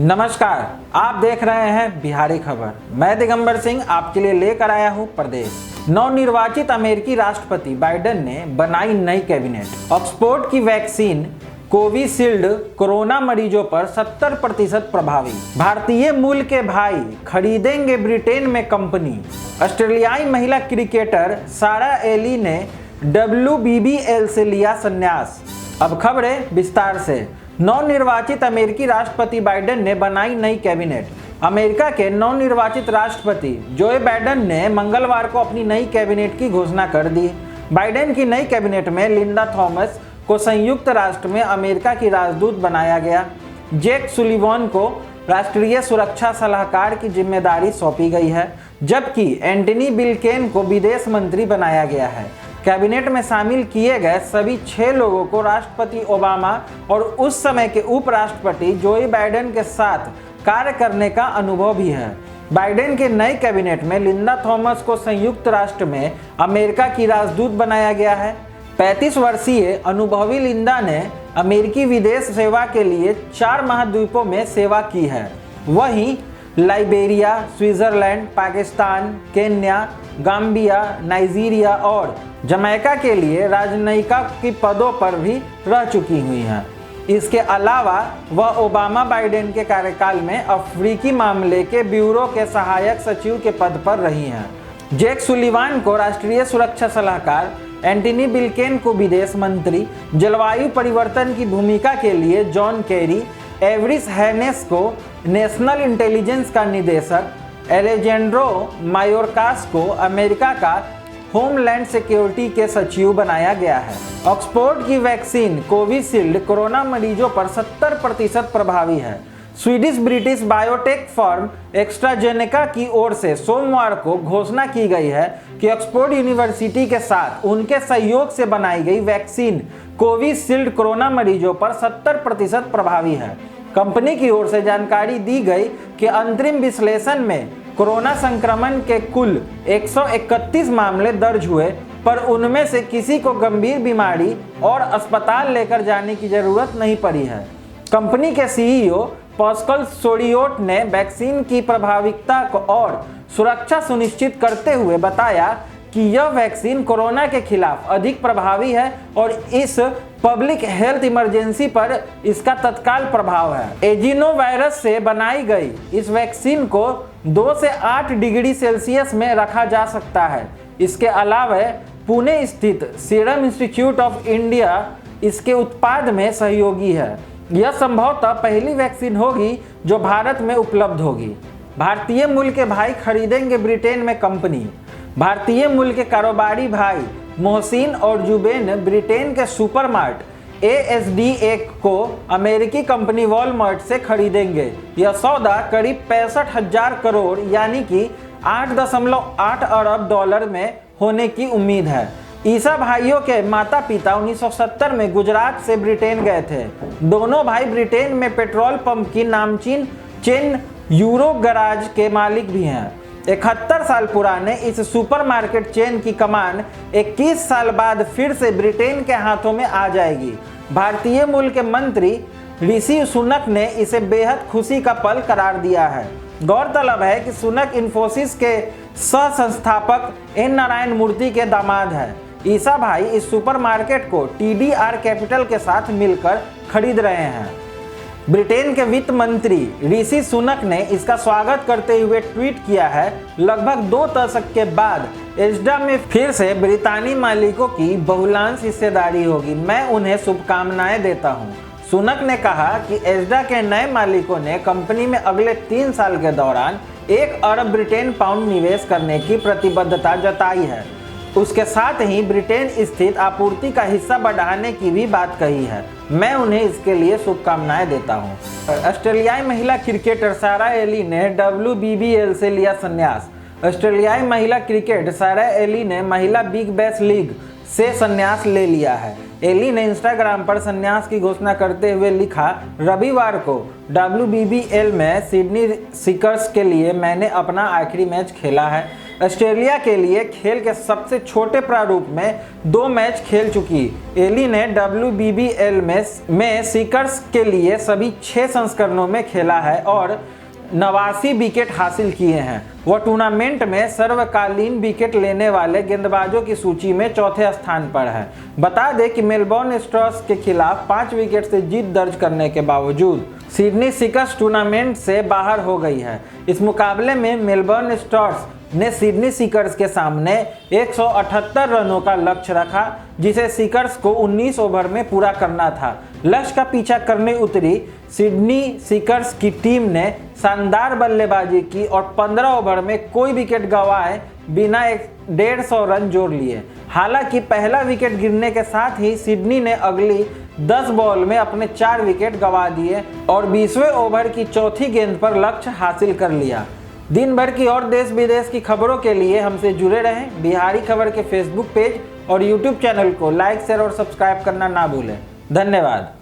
नमस्कार, आप देख रहे हैं बिहारी खबर। मैं दिगंबर सिंह आपके लिए लेकर आया हूं प्रदेश। नवनिर्वाचित अमेरिकी राष्ट्रपति बाइडेन ने बनाई नई कैबिनेट। ऑक्सफोर्ड की वैक्सीन कोविशील्ड कोरोना मरीजों पर 70% प्रभावी। भारतीय मूल के भाई खरीदेंगे ब्रिटेन में कंपनी। ऑस्ट्रेलियाई महिला क्रिकेटर सारा एली ने WBBL से लिया संन्यास। अब खबरें विस्तार से। नवनिर्वाचित अमेरिकी राष्ट्रपति बाइडेन ने बनाई नई कैबिनेट। अमेरिका के नवनिर्वाचित राष्ट्रपति जो बाइडेन ने मंगलवार को अपनी नई कैबिनेट की घोषणा कर दी। बाइडेन की नई कैबिनेट में लिंडा थॉमस को संयुक्त राष्ट्र में अमेरिका की राजदूत बनाया गया। जैक सुलिवान को राष्ट्रीय सुरक्षा सलाहकार की जिम्मेदारी सौंपी गई है, जबकि एंटनी ब्लिंकेन को विदेश मंत्री बनाया गया है। कैबिनेट में शामिल किए गए सभी 6 लोगों को राष्ट्रपति ओबामा और उस समय के उपराष्ट्रपति जोई बाइडेन के साथ कार्य करने का अनुभव भी है। बाइडेन के नए कैबिनेट में लिंडा थॉमस को संयुक्त राष्ट्र में अमेरिका की राजदूत बनाया गया है। 35 वर्षीय अनुभवी लिंडा ने अमेरिकी विदेश सेवा के लिए 4 महाद्वीपों में सेवा की है। वहीं Liberia, Switzerland, Pakistan, Kenya, Gambia, Nigeria और जमैका के लिए राजनयिका की पदों पर भी रह चुकी हुई हैं। इसके अलावा वह ओबामा बाइडेन के कार्यकाल में अफ्रीकी मामले के ब्यूरो के सहायक सचिव के पद पर रही हैं। जैक सुलिवान को राष्ट्रीय सुरक्षा सलाहकार, एंटनी ब्लिंकेन को विदेश मंत्री, जलवायु परिवर्तन की भूमिका के लिए जॉन केरी, एवरिस हैनेस को नेशनल इंटेलिजेंस का निदेशक, एलेजेंड्रो मायोरकास को अमेरिका का होमलैंड सिक्योरिटी के सचिव बनाया गया है। ऑक्सफोर्ड की वैक्सीन कोविशील्ड कोरोना मरीजों पर 70% प्रभावी है। Swedish British biotech firm AstraZeneca की ओर से सोमवार को घोषणा की गई है कि ऑक्सफोर्ड यूनिवर्सिटी के साथ उनके सहयोग से बनाई गई वैक्सीन कोविशील्ड कोरोना मरीजों पर 70% प्रभावी है। कंपनी की ओर से जानकारी दी गई कि अंतरिम विश्लेषण में कोरोना संक्रमण के कुल 131 मामले दर्ज हुए, पर उनमें से किसी को गंभीर बीमारी और अस्पताल लेकर जाने की जरूरत नहीं पड़ी है। कंपनी के CEO पास्कल सोरियोट ने वैक्सीन की प्रभाविकता और सुरक्षा सुनिश्चित करते हुए बताया कि यह वैक्सीन कोरोना के खिलाफ अधिक प्रभावी है और इस पब्लिक हेल्थ इमरजेंसी पर इसका तत्काल प्रभाव है। एजिनोवायरस से बनाई गई इस वैक्सीन को 2 से 8 डिग्री सेल्सियस में रखा जा सकता है। इसके अलावा पुणे स्थित सीरम इंस्टीट्यूट ऑफ इंडिया इसके उत्पाद में सहयोगी है। यह संभवतः पहली वैक्सीन होगी जो भारत में उपलब्ध होगी। भारतीय मूल के भाई खरीदेंगे ब्रिटेन में कंपनी। भारतीय मूल के कारोबारी भाई मोहसिन और जुबेन ब्रिटेन के सुपरमार्ट ASDA को अमेरिकी कंपनी वॉलमार्ट से खरीदेंगे। यह सौदा करीब 65,000 करोड़ यानी कि 8.8 अरब डॉलर में होने की उम्मीद है। ईसा भाइयों के माता पिता 1970 में गुजरात से ब्रिटेन गए थे। दोनों भाई ब्रिटेन में पेट्रोल पंप की नामचीन चेन यूरो गराज के मालिक भी हैं। 71 साल पुराने इस सुपरमार्केट चेन की कमान 21 साल बाद फिर से ब्रिटेन के हाथों में आ जाएगी। भारतीय मूल के मंत्री ऋषि सुनक ने इसे बेहद खुशी का पल करार दिया है। गौरतलब है कि सुनक इन्फोसिस के सह संस्थापक एन नारायण मूर्ति के दामाद हैं। ईसा भाई इस सुपरमार्केट को TDR कैपिटल के साथ मिलकर खरीद रहे हैं। ब्रिटेन के वित्त मंत्री ऋषि सुनक ने इसका स्वागत करते हुए ट्वीट किया है, लगभग 2 दशक के बाद एस्डा में फिर से ब्रितानी मालिकों की बहुलांश हिस्सेदारी होगी। मैं उन्हें शुभकामनाएं देता हूं। सुनक ने कहा कि एस्डा के नए मालिकों ने कंपनी में अगले 3 साल के दौरान 1 अरब ब्रिटेन पाउंड निवेश करने की प्रतिबद्धता जताई है। उसके साथ ही ब्रिटेन स्थित आपूर्ति का हिस्सा बढ़ाने की भी बात कही है। मैं उन्हें इसके लिए शुभकामनाएं देता हूं। ऑस्ट्रेलियाई महिला क्रिकेटर सारा एली ने WBBL से लिया संन्यास। ऑस्ट्रेलियाई महिला क्रिकेट सारा एली ने महिला बिग बैश लीग से संन्यास ले लिया है। एली ने इंस्टाग्राम पर संन्यास की घोषणा करते हुए लिखा, रविवार को WBBL में सिडनी सिकर्स के लिए मैंने अपना आखिरी मैच खेला है। ऑस्ट्रेलिया के लिए खेल के सबसे छोटे प्रारूप में 2 मैच खेल चुकी एली ने WBBL में सीकर्स के लिए सभी 6 संस्करणों में खेला है और 89 विकेट हासिल किए हैं। वह टूर्नामेंट में सर्वकालीन विकेट लेने वाले गेंदबाजों की सूची में चौथे स्थान पर है। बता दें कि मेलबर्न स्टार्स के खिलाफ 5 विकेट से जीत दर्ज करने के बावजूद सिडनी सीकर्स टूर्नामेंट से बाहर हो गई है। इस मुकाबले में मेलबर्न स्टार्स ने सिडनी सीकर्स के सामने 178 रनों का लक्ष्य रखा, जिसे सीकर्स को 19 ओवर में पूरा करना था। लक्ष्य का पीछा करने उतरी सिडनी सीकर्स की टीम ने शानदार बल्लेबाजी की और 15 ओवर में कोई विकेट गंवाए बिना 150 रन जोड़ लिए। हालांकि पहला विकेट गिरने के साथ ही सिडनी ने अगली 10 बॉल में अपने 4 विकेट गंवा दिए और 20वें ओवर की चौथी गेंद पर लक्ष्य हासिल कर लिया। दिन भर की और देश विदेश की खबरों के लिए हमसे जुड़े रहें। बिहारी खबर के फेसबुक पेज और यूट्यूब चैनल को लाइक, शेयर और सब्सक्राइब करना ना भूलें। धन्यवाद।